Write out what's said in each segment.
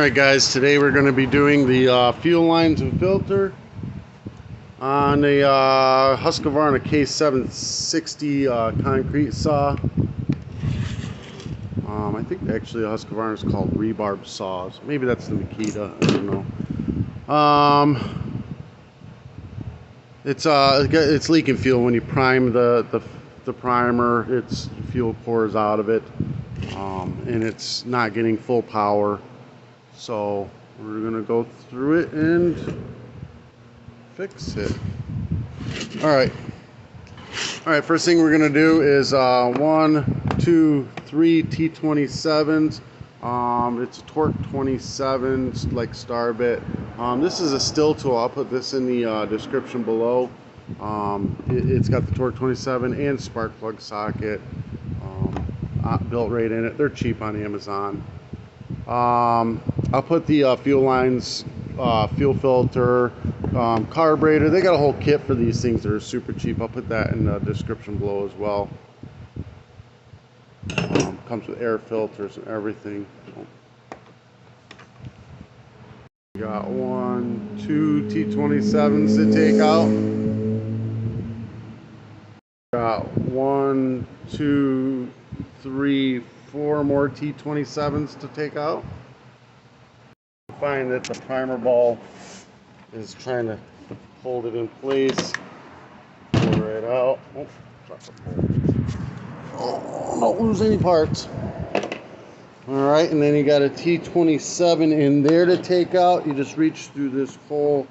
Alright guys, today we're going to be doing the fuel lines and filter on a Husqvarna k760 concrete saw. I think actually Husqvarna is called rebarb saws. Maybe that's the Makita, I don't know. It's leaking fuel when you prime the primer. It's fuel pours out of it, and it's not getting full power. So we're gonna go through it and fix it. All right. First thing we're gonna do is 1, 2, 3 T27s. It's a torque 27, like star bit. This is a still tool. I'll put this in the description below. It's got the torque 27 and spark plug socket built right in it. They're cheap on Amazon. I'll put the fuel lines, fuel filter, carburetor. They got a whole kit for these things that are super cheap. I'll put that in the description below as well. Comes with air filters and everything. Got 1, 2 T27s to take out. Got 1, 2, 3, 4 more T27s to take out. Find that the primer ball is trying to hold it in place. Pull it right out. Oh, don't lose any parts. Alright, and then you got a T27 in there to take out. You just reach through this hole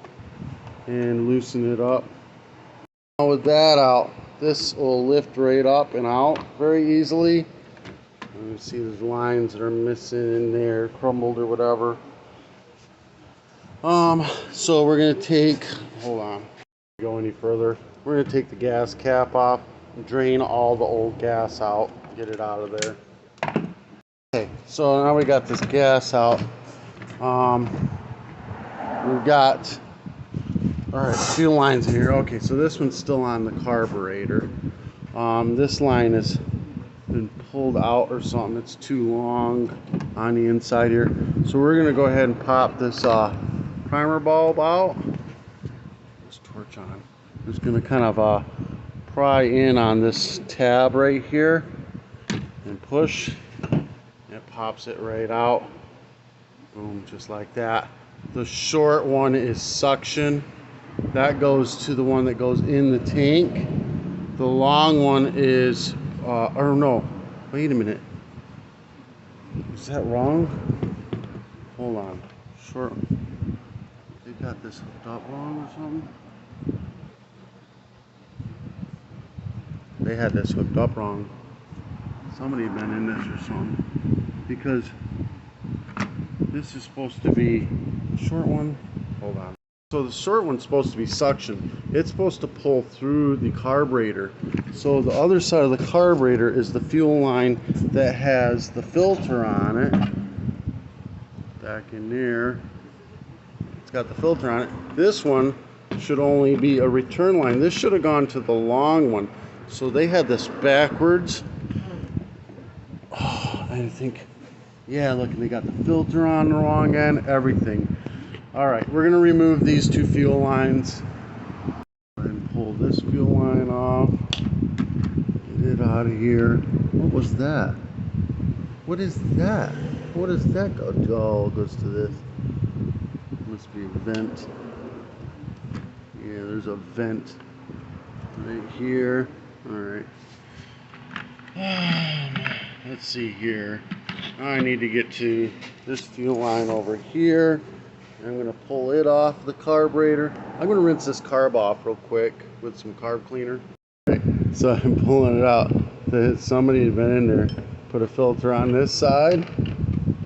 and loosen it up. Now with that out, this will lift right up and out very easily. You see there's lines that are missing in there, crumbled or whatever. So we're gonna take, hold on, go any further. We're gonna take the gas cap off, drain all the old gas out, get it out of there. Okay, so now we got this gas out. We've got, all right, fuel lines in here. Okay, so this one's still on the carburetor. This line has been pulled out or something. It's too long on the inside here. So we're gonna go ahead and pop this primer bulb out. This torch on. I'm just gonna kind of pry in on this tab right here and push. It pops it right out. Boom, just like that. The short one is suction. That goes to the one that goes in the tank. The long one is, or no, wait a minute. Is that wrong? Hold on. Short. They got this hooked up wrong or something? They had this hooked up wrong. Somebody had been in this or something. Because this is supposed to be the short one. Hold on. So the short one's supposed to be suction. It's supposed to pull through the carburetor. So the other side of the carburetor is the fuel line that has the filter on it. Back in there. It's got the filter on it. This one should only be a return line. This should have gone to the long one. So they had this backwards. Oh, I think, yeah, look, they got the filter on the wrong end, everything. All right, we're gonna remove these two fuel lines and pull this fuel line off. Get it out of here. What was that? What is that? What does that go to? Oh, it goes to this. Must be a vent. Yeah, there's a vent right here. All right. Let's see here. I need to get to this fuel line over here. I'm going to pull it off the carburetor. I'm going to rinse this carb off real quick with some carb cleaner. Okay, so I'm pulling it out. Somebody had been in there, put a filter on this side,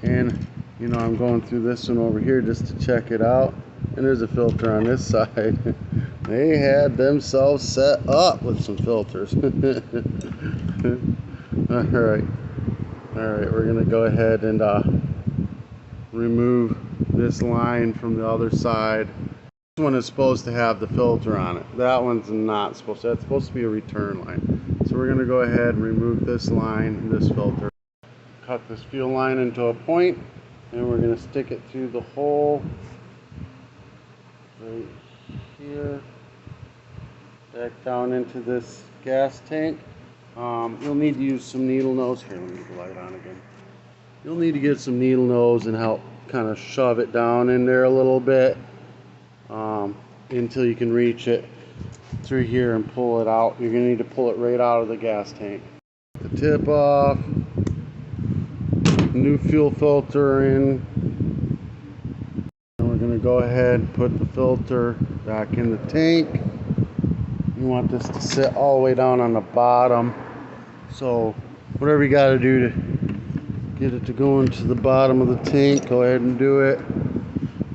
and you know I'm going through this one over here just to check it out. And there's a filter on this side. They had themselves set up with some filters. Alright, we're going to go ahead and remove this line from the other side. This one is supposed to have the filter on it. That one's not supposed to. That's supposed to be a return line. So we're going to go ahead and remove this line and this filter. Cut this fuel line into a point. and we're going to stick it through the hole right here, back down into this gas tank. You'll need to use some needle nose. Here, let me get the light on again. You'll need to get some needle nose and help kind of shove it down in there a little bit until you can reach it through here and pull it out. You're going to need to pull it right out of the gas tank. The tip off, new fuel filter in, and we're going to go ahead and put the filter back in the tank. You want this to sit all the way down on the bottom, so whatever you got to do to get it to go into the bottom of the tank, go ahead and do it.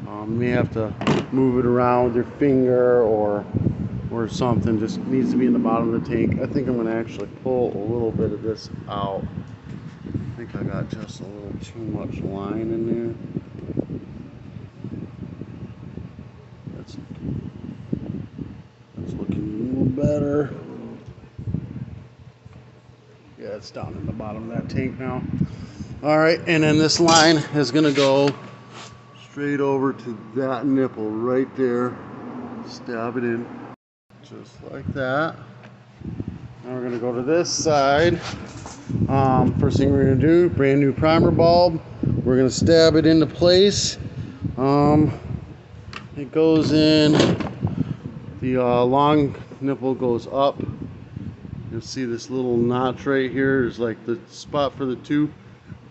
You may have to move it around with your finger or something. Just needs to be in the bottom of the tank. I think I'm going to actually pull a little bit of this out. I think I got just a little too much line in there. That's looking a little better. Yeah, it's down in the bottom of that tank now. All right, and then this line is going to go straight over to that nipple right there. Stab it in just like that. Now we're going to go to this side. First thing we're going to do, brand new primer bulb. We're going to stab it into place. It goes in, the long nipple goes up. You'll see this little notch right here is like the spot for the two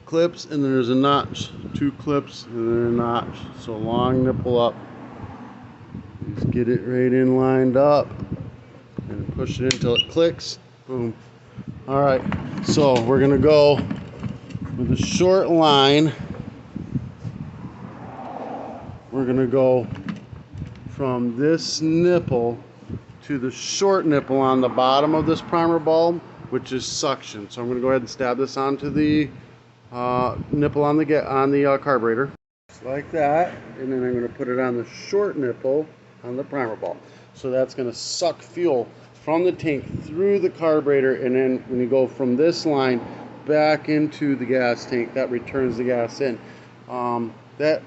clips, and then there's a notch, two clips, and then a notch. So long nipple up. Just get it right in lined up and push it until it clicks. Boom. All right, so we're gonna go with a short line. We're gonna go from this nipple to the short nipple on the bottom of this primer bulb, which is suction. So I'm gonna go ahead and stab this onto the nipple on the carburetor, just like that, and then I'm going to put it on the short nipple on the primer bulb. So that's going to suck fuel from the tank through the carburetor, and then when you go from this line back into the gas tank, that returns the gas in. That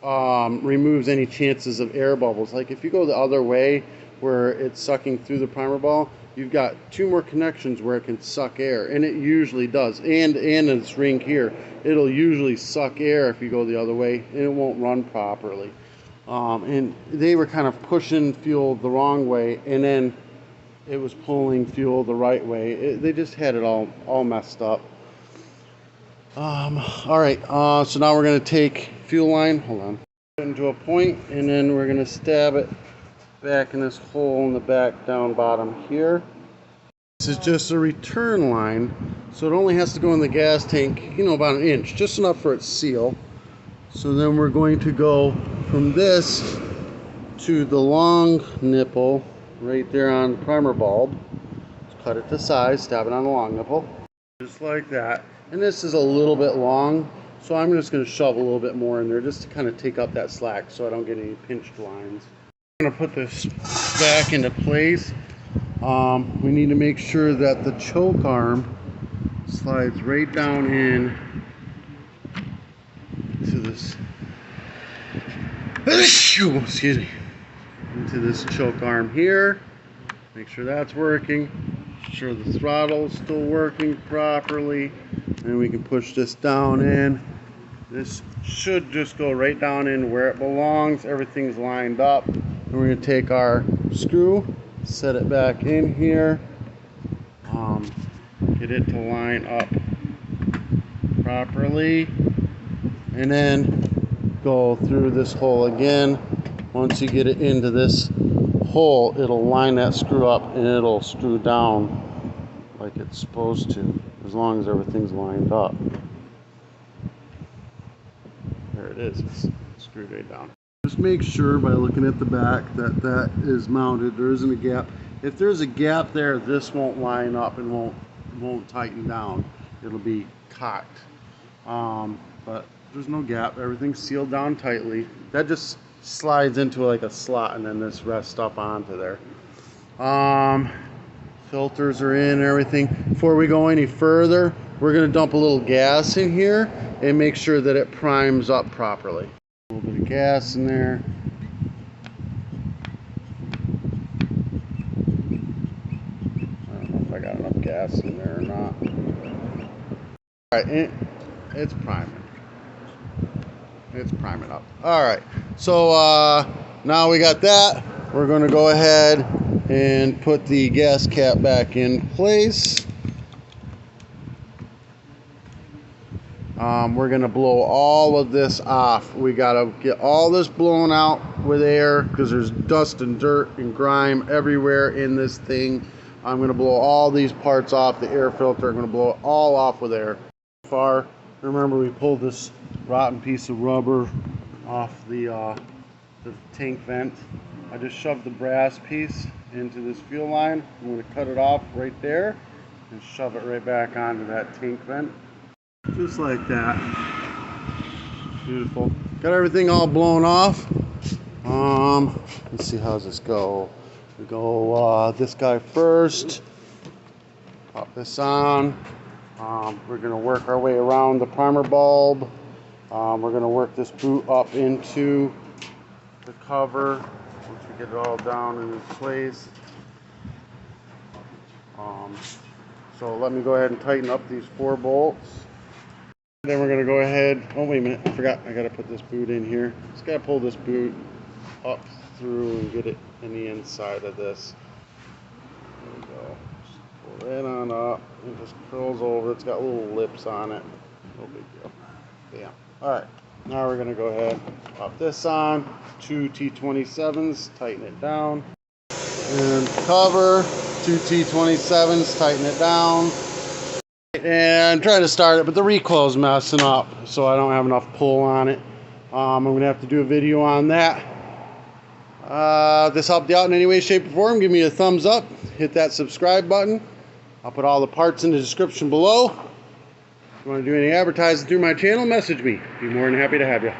removes any chances of air bubbles. Like if you go the other way where it's sucking through the primer bulb, you've got two more connections where it can suck air, and it usually does. And in this ring here, it'll usually suck air if you go the other way, and it won't run properly. And they were kind of pushing fuel the wrong way, and then it was pulling fuel the right way. They just had it all messed up. All right, so now we're going to take fuel line, hold on, into a point, and then we're going to stab it back in this hole in the back down bottom here. This is just a return line, so it only has to go in the gas tank, you know, about an inch, just enough for it to seal. So then we're going to go from this to the long nipple right there on the primer bulb. Just cut it to size, stab it on the long nipple, just like that. And this is a little bit long, so I'm just going to shove a little bit more in there just to kind of take up that slack so I don't get any pinched lines. I'm going to put this back into place. We need to make sure that the choke arm slides right down in to this, excuse me, into this choke arm here. Make sure that's working. Make sure the throttle is still working properly, and we can push this down in. This should just go right down in where it belongs. Everything's lined up. And we're going to take our screw, set it back in here, get it to line up properly, and then go through this hole again. Once you get it into this hole, it'll line that screw up and it'll screw down like it's supposed to, as long as everything's lined up. There it is, it's screwed right down. Just make sure by looking at the back that that is mounted. There isn't a gap. If there's a gap there, this won't line up and won't tighten down. It'll be cocked. But there's no gap. Everything's sealed down tightly. That just slides into like a slot, and then this rests up onto there. Filters are in and everything. Before we go any further, we're going to dump a little gas in here and make sure that it primes up properly. A little bit of gas in there. I don't know if I got enough gas in there or not. Alright, it's priming. It's priming up. Alright, so now we got that. We're going to go ahead and put the gas cap back in place. We're going to blow all of this off. We got to get all this blown out with air because there's dust and dirt and grime everywhere in this thing. I'm going to blow all these parts off the air filter. I'm going to blow it all off with air. Remember, we pulled this rotten piece of rubber off the tank vent. I just shoved the brass piece into this fuel line. I'm going to cut it off right there and shove it right back onto that tank vent. Just like that. Beautiful. Got everything all blown off. Let's see, how's this go? We go this guy first. Pop this on. We're going to work our way around the primer bulb. We're going to work this boot up into the cover once we get it all down in its place. So let me go ahead and tighten up these 4 bolts. Then we're going to go ahead, oh wait a minute, I forgot, I got to put this boot in here. Just got to pull this boot up through and get it in the inside of this. There we go. Just pull it on up. It just curls over. It's got little lips on it. No big deal. Bam. Alright, now we're going to go ahead, pop this on. 2 T27s, tighten it down. And cover, 2 T27s, tighten it down. And try to start it, but the recoil's messing up, so I don't have enough pull on it. I'm going to have to do a video on that. If this helped you out in any way, shape, or form, give me a thumbs up. Hit that subscribe button. I'll put all the parts in the description below. If you want to do any advertising through my channel, message me. Be more than happy to have you.